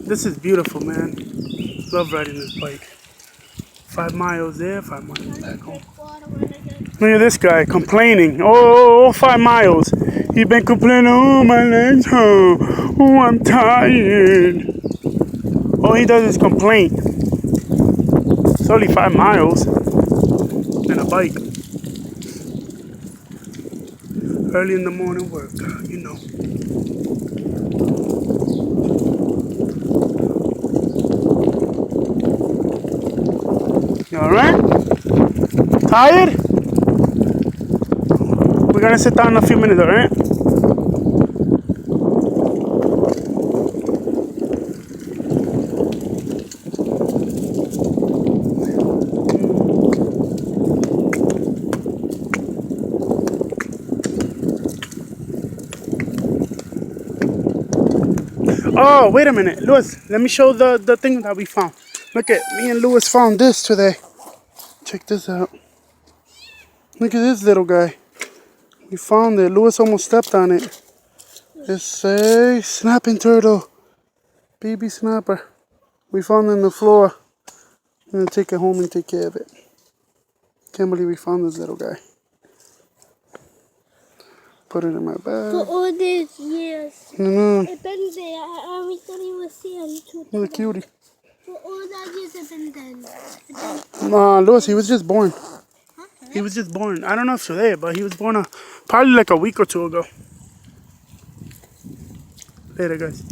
This is beautiful, man. Love riding this bike. 5 miles there, 5 miles back home. Look at this guy complaining. Oh, 5 miles. He been complaining. Oh, my legs hurt. Oh, I'm tired. All he does is complain. It's only 5 miles and a bike. Early in the morning work, you know. You alright? Tired? We're gonna sit down in a few minutes, alright? Oh, wait a minute. Louis, let me show the thing that we found. Look at me and Louis found this today. Check this out. Look at this little guy. We found it. Louis almost stepped on it. It's a snapping turtle. Baby snapper. We found it on the floor. I'm going to take it home and take care of it. Can't believe we found this little guy. Put it in my bag. For all these years. No. It's been there. I thought he was here. He's a cutie. For all that years it's been there. Louis, he was just born. Huh? He was just born. I don't know if today, but he was born probably like a week or two ago. Later, guys.